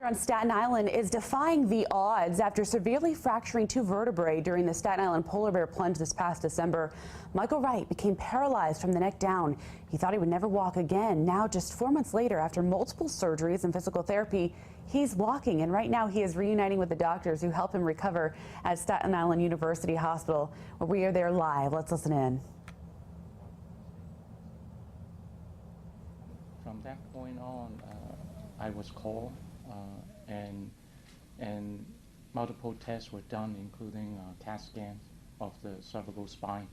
On Staten Island is defying the odds after severely fracturing two vertebrae during the Staten Island polar bear plunge this past December. Michael Wright became paralyzed from the neck down. He thought he would never walk again. Now, just 4 months later, after multiple surgeries and physical therapy, he's walking, and right now he is reuniting with the doctors who help him recover at Staten Island University Hospital. We are there live. Let's listen in. From that point on, I was called, and multiple tests were done, including CAT scans of the cervical spine,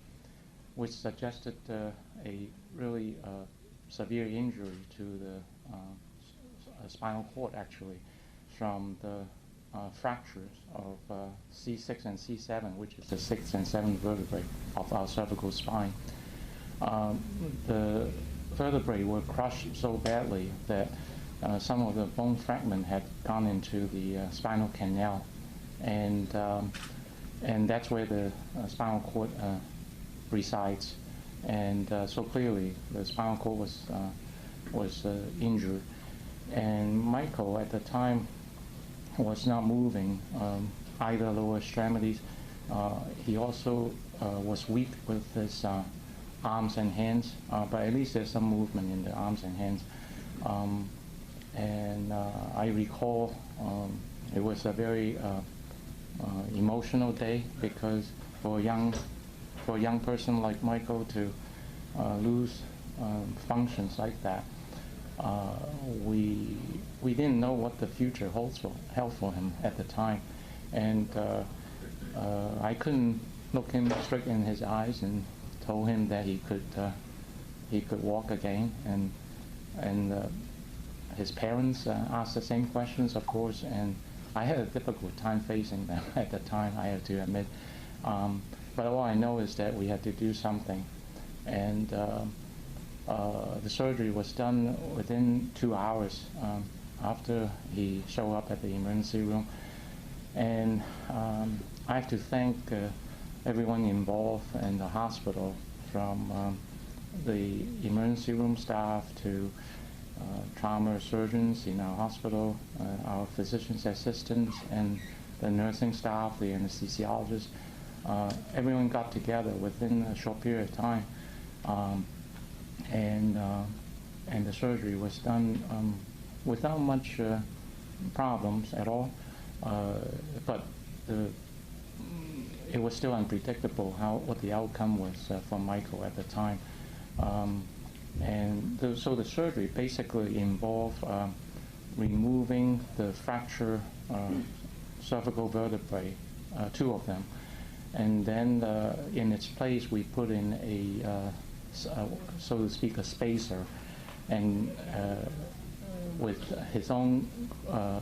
which suggested a really severe injury to the spinal cord, actually, from the fractures of C6 and C7, which is the 6th and 7th vertebrae of our cervical spine. The vertebrae were crushed so badly that some of the bone fragment had gone into the spinal canal, and that's where the spinal cord resides. And so clearly, the spinal cord was injured. And Michael, at the time, was not moving either lower extremities. He also was weak with his arms and hands, but at least there's some movement in the arms and hands. I recall it was a very emotional day, because for a young person like Michael to lose functions like that, we didn't know what the future held for him at the time, and I couldn't look him straight in his eyes and told him that he could walk again, and his parents asked the same questions, of course, and I had a difficult time facing them at the time, I have to admit. But all I know is that we had to do something, and the surgery was done within 2 hours after he showed up at the emergency room. And I have to thank everyone involved in the hospital, from the emergency room staff to trauma surgeons in our hospital, our physician's assistants, and the nursing staff, the anesthesiologists. Everyone got together within a short period of time, and the surgery was done without much problems at all. But it was still unpredictable what the outcome was for Michael at the time. So the surgery basically involved removing the fractured cervical vertebrae, 2 of them, and then in its place we put in a so to speak, a spacer, and with his own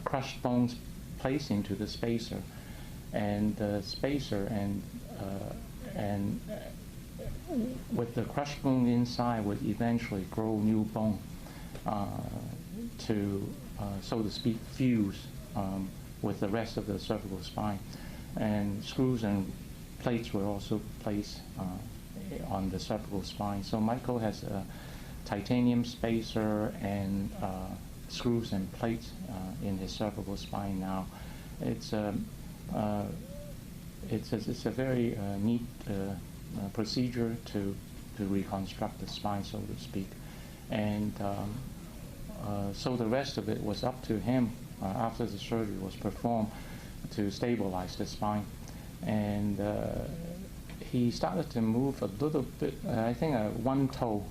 crushed bones placed into the spacer, and the spacer and with the crushed bone inside would eventually grow new bone to, so to speak, fuse with the rest of the cervical spine. And screws and plates were also placed on the cervical spine. So Michael has a titanium spacer and screws and plates in his cervical spine now. It's a very neat procedure to reconstruct the spine, so to speak. And so the rest of it was up to him after the surgery was performed to stabilize the spine. And he started to move a little bit, I think one toe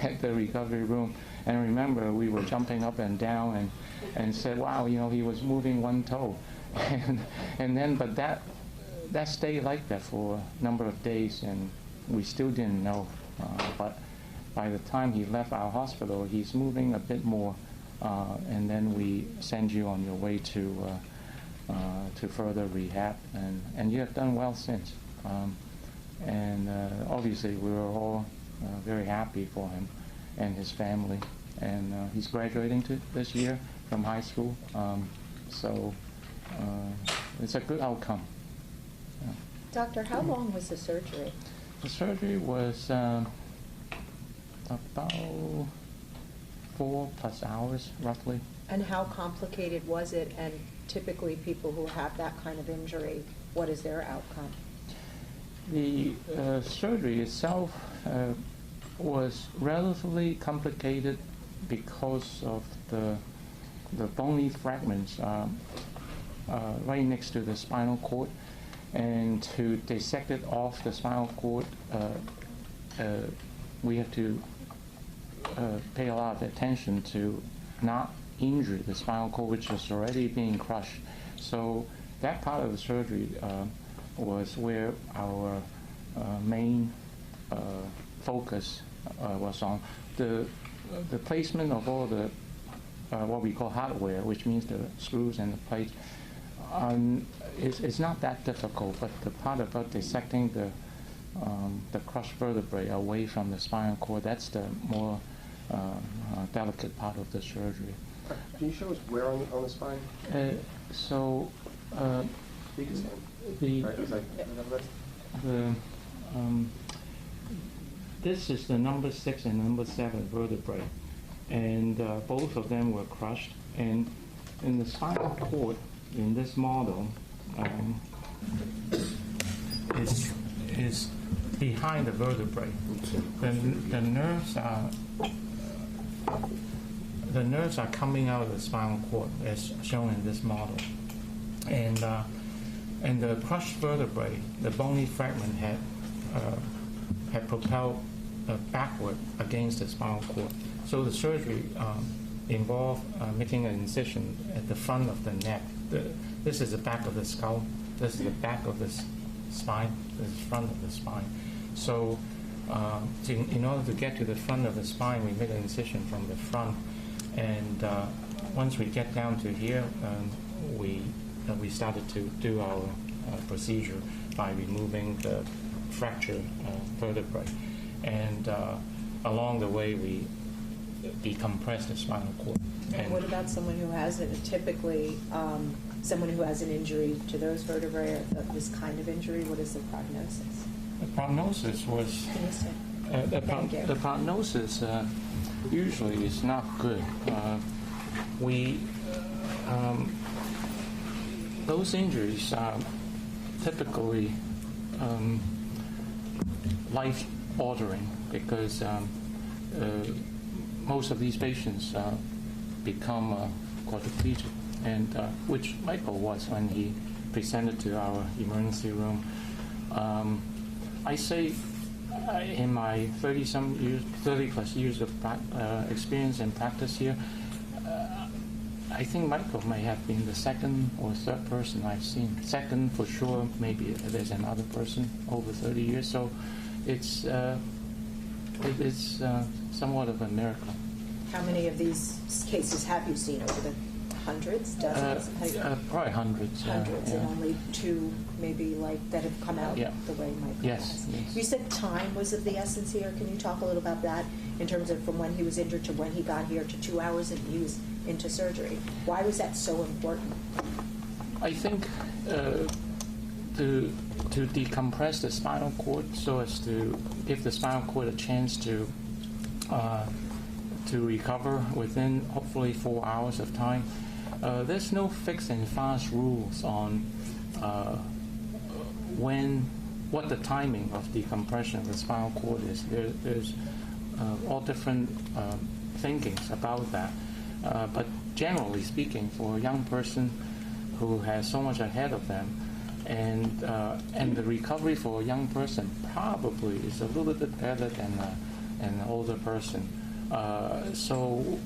at the recovery room. And I remember we were jumping up and down and said, wow, he was moving one toe. And then, but that stayed like that for a number of days, and we still didn't know. But by the time he left our hospital, he's moving a bit more, and then we send you on your way to further rehab, and you have done well since. Obviously, we were all very happy for him and his family, and he's graduating this year from high school, so it's a good outcome. Yeah. Doctor, how long was the surgery? The surgery was about 4+ hours, roughly. And how complicated was it? And typically people who have that kind of injury, what is their outcome? The surgery itself was relatively complicated because of the bony fragments right next to the spinal cord, and to dissect it off the spinal cord, we have to pay a lot of attention to not injure the spinal cord, which is already being crushed. So that part of the surgery was where our main focus was on. The placement of all the what we call hardware, which means the screws and the plates, is not that difficult, but the part about dissecting the crushed vertebrae away from the spinal cord, that's the more delicate part of the surgery. Can you show us where on the spine? This is the number 6 and number 7 vertebrae, and both of them were crushed. And in the spinal cord, in this model, is behind the vertebrae. The nerves are coming out of the spinal cord, as shown in this model, and the crushed vertebrae, the bony fragment had propelled backward against the spinal cord. So the surgery involved making an incision at the front of the neck. This is the back of the skull. This is the back of the spine. This is the front of the spine. So in order to get to the front of the spine, we make an incision from the front. And once we get down to here, we started to do our procedure by removing the fractured vertebrae. And along the way, we decompress the spinal cord. And what about someone who has someone who has an injury to those vertebrae, or this kind of injury? What is the prognosis? The prognosis was the prognosis usually is not good. Those injuries are typically life-altering because most of these patients become quadriplegic, and which Michael was when he presented to our emergency room. I say in my 30-plus years of experience and practice here, I think Michael may have been the second or third person I've seen. Second for sure, maybe there's another person over 30 years. So it's somewhat of a miracle. How many of these cases have you seen over the hundreds, dozens? Probably hundreds. Hundreds, yeah. and only two maybe that have come out the way Michael yes, has. Yes. You said time was of the essence here. Can you talk a little about that in terms of from when he was injured to when he got here to 2 hours and he was into surgery? Why was that so important? I think to decompress the spinal cord so as to give the spinal cord a chance to recover within hopefully 4 hours of time. There's no fixed and fast rules on what the timing of decompression of the spinal cord is. There's all different thinkings about that. But generally speaking, for a young person who has so much ahead of them, and the recovery for a young person probably is a little bit better than an older person. So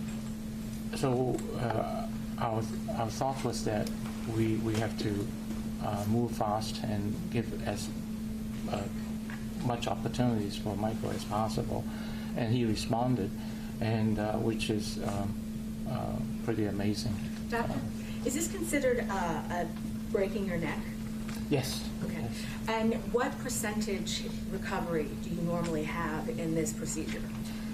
our thought was that we have to move fast and give as much opportunities for Michael as possible, and he responded, and which is pretty amazing. Doctor, is this considered a breaking your neck? Yes. Okay. Yes. And what percentage recovery do you normally have in this procedure?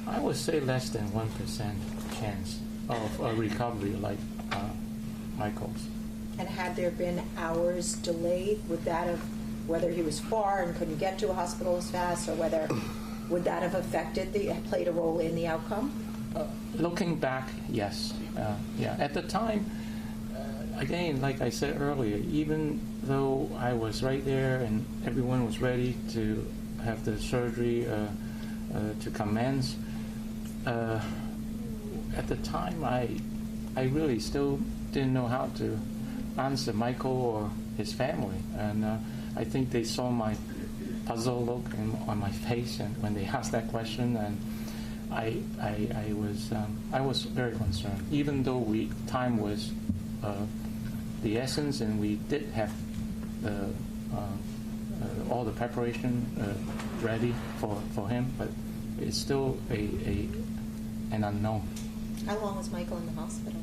I would say less than 1% chance of a recovery like Michael's. And had there been hours delayed, would that have, whether he was far and couldn't get to a hospital as fast, or would that have played a role in the outcome? Looking back, yes. Yeah. At the time, again, like I said earlier, even though I was right there and everyone was ready to have the surgery to commence, at the time I really still didn't know how to answer Michael or his family, and I think they saw my puzzled look on my face and when they asked that question, and I was very concerned, even though time was the essence, and we did have all the preparation ready for him, but it's still an unknown. How long was Michael in the hospital?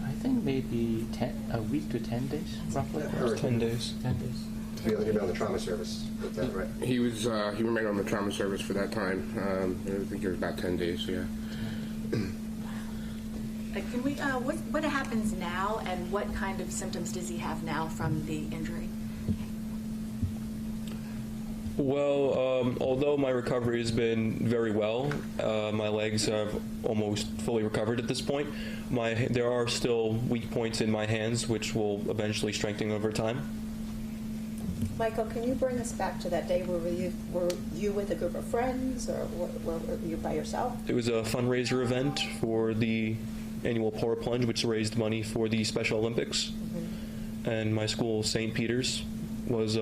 I think maybe a week to 10 days, roughly. 10 days. 10 days. He'll be on the trauma service with that, right? He remained on the trauma service for that time. I think it was about 10 days, yeah. Can we, what happens now, and what kind of symptoms does he have now from the injury? Well, although my recovery has been very well, my legs have almost fully recovered at this point. There are still weak points in my hands, which will eventually strengthen over time. Michael, can you bring us back to that day? Were you with a group of friends, or were you by yourself? It was a fundraiser event for the annual Plunge, which raised money for the Special Olympics. Mm-hmm. And my school, St. Peter's, was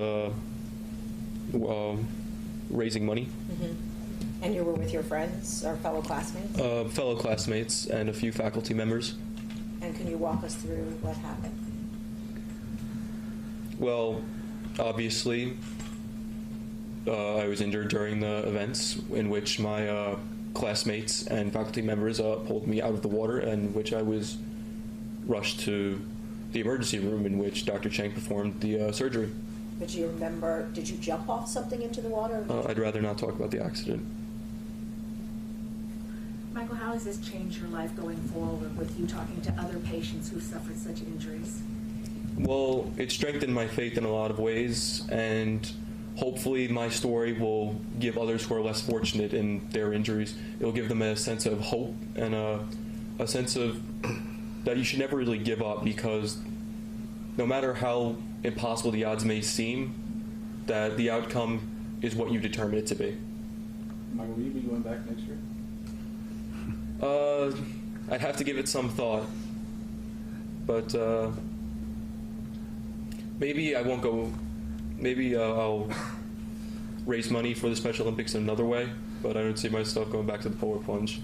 raising money. Mm-hmm. And you were with your friends or fellow classmates? Fellow classmates and a few faculty members. And can you walk us through what happened? Well, obviously, I was injured during the events in which my classmates and faculty members pulled me out of the water, and which I was rushed to the emergency room in which Dr. Cheng performed the surgery. But do you remember, did you jump off something into the water? I'd rather not talk about the accident. Michael, how has this changed your life going forward with you talking to other patients who suffered such injuries? Well, it strengthened my faith in a lot of ways, and hopefully my story will give others who are less fortunate in their injuries, it'll give them a sense of hope and a sense of that you should never really give up, because no matter how impossible the odds may seem, that the outcome is what you determine it to be. Michael, will you be going back next year? I'd have to give it some thought, but maybe I won't go. Maybe I'll raise money for the Special Olympics in another way, but I don't see myself going back to the polar plunge.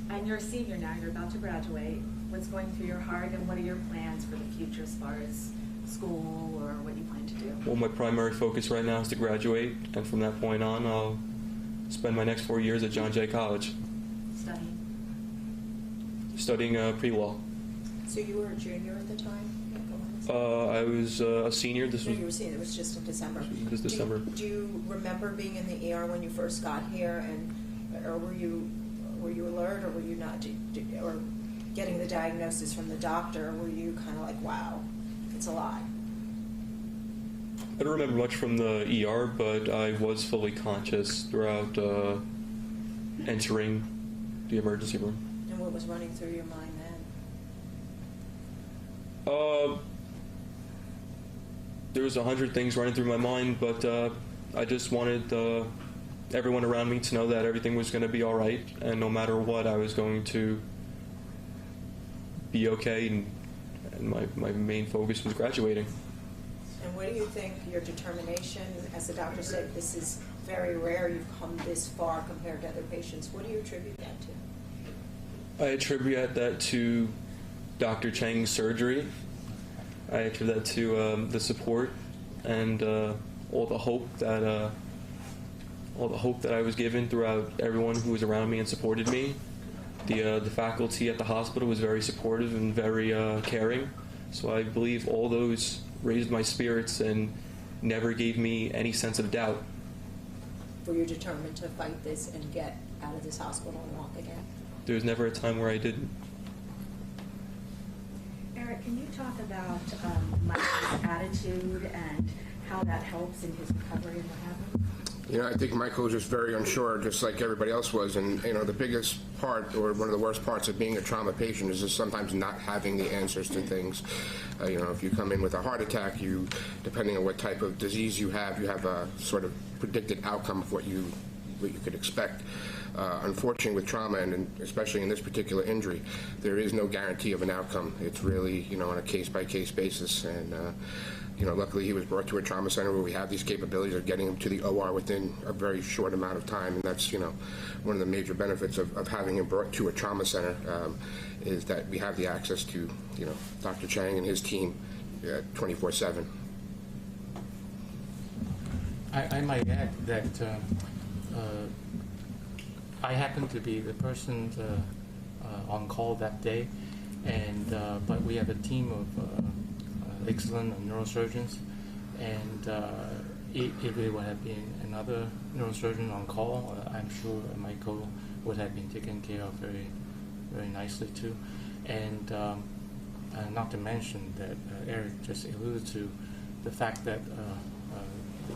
And you're a senior now, you're about to graduate. What's going through your heart, and what are your plans for the future as far as school or what you plan to do? Well, my primary focus right now is to graduate, and from that point on, I'll spend my next 4 years at John Jay College. Studying pre-law. So you were a junior at the time? I was a senior. No, you were senior. It was just in December. This December. Do you remember being in the ER when you first got here, or were you alert, or were you not? Or getting the diagnosis from the doctor, were you kind of like, wow, it's a lot? I don't remember much from the ER, but I was fully conscious throughout entering the emergency room. And what was running through your mind then? There was 100 things running through my mind, but I just wanted everyone around me to know that everything was going to be all right, and no matter what, I was going to be okay, and my main focus was graduating. And what do you think your determination, as the doctor said, this is very rare, you've come this far compared to other patients, what do you attribute that to? I attribute that to Dr. Cheng's surgery. I attribute that to the support and all the hope that I was given throughout everyone who was around me and supported me. The faculty at the hospital was very supportive and very caring. So I believe all those raised my spirits and never gave me any sense of doubt. Were you determined to fight this and get out of this hospital and walk again? There was never a time where I didn't. Eric, can you talk about Michael's attitude and how that helps in his recovery and what happened? You know, I think Michael was just very unsure, just like everybody else was. And, you know, the biggest part, or one of the worst parts of being a trauma patient is just sometimes not having the answers to things. You know, if you come in with a heart attack, depending on what type of disease you have a sort of predicted outcome of what you could expect. Unfortunately, with trauma, and especially in this particular injury, there is no guarantee of an outcome. It's really, you know, on a case-by-case basis. And, you know, luckily he was brought to a trauma center where we have these capabilities of getting him to the OR within a very short amount of time. And that's, you know, one of the major benefits of having him brought to a trauma center is that we have the access to, you know, Dr. Chang and his team 24/7. I might add that I happened to be the person on call that day, and but we have a team of excellent neurosurgeons, and if it would have been another neurosurgeon on call, I'm sure Michael would have been taken care of very, very nicely too. And not to mention that Eric just alluded to the fact that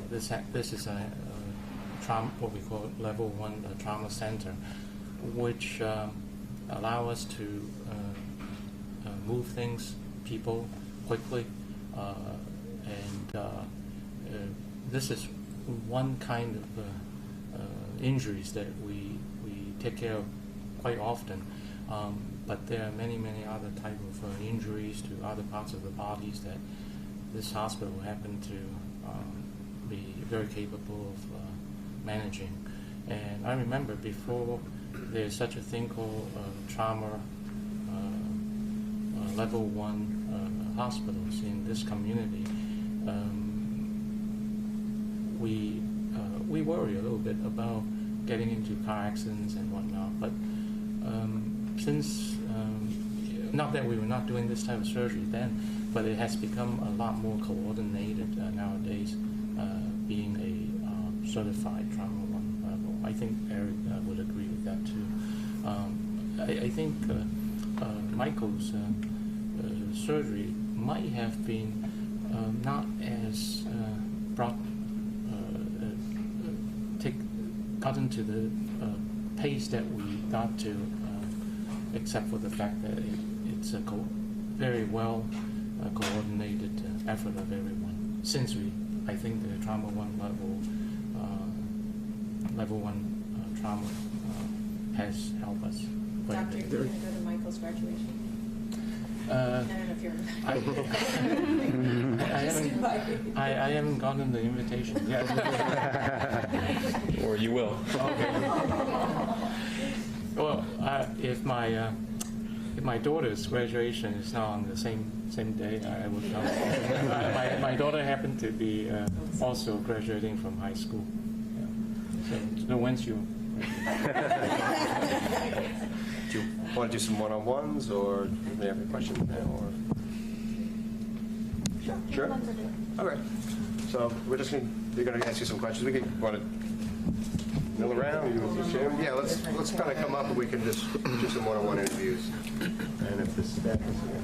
this is a trauma, what we call level 1 trauma center, which allow us to move things, people quickly, and this is one kind of injuries that we take care of quite often, but there are many other type of injuries to other parts of the bodies that this hospital happened to be very capable of managing. And I remember before there's such a thing called trauma level 1 hospitals in this community, we worry a little bit about getting into car accidents and whatnot. But since not that we were not doing this type of surgery then, but it has become a lot more coordinated nowadays, being a certified trauma 1 level. I think Eric would agree with that too. I think Michael's surgery might have been not as gotten to the pace that we got to, except for the fact that it's a very well coordinated effort of everyone. Since I think the trauma 1 level 1 trauma has helped us quite a Doctor, bit. you're going to go to Michael's graduation? I don't know if you're I haven't gotten the invitation yet. Or you will. Well, if my daughter's graduation is not on the same day, I would come. My daughter happened to be also graduating from high school. Yeah. So when's you? Do you want to do some one-on-ones, or do you have any questions now? Or sure. Okay. So we're just they're going to ask you some questions. We could want to mill around. Yeah. Let's kind of come up and we can just do some one-on-one interviews. And if the staff is here,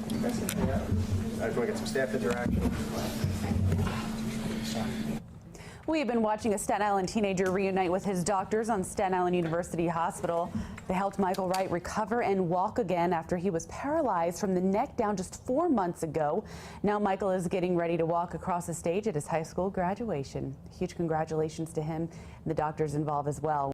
I just want to get some staff interaction. We have been watching a Staten Island teenager reunite with his doctors on Staten Island University Hospital. They helped Michael Wright recover and walk again after he was paralyzed from the neck down just 4 months ago. Now Michael is getting ready to walk across the stage at his high school graduation. Huge congratulations to him and the doctors involved as well.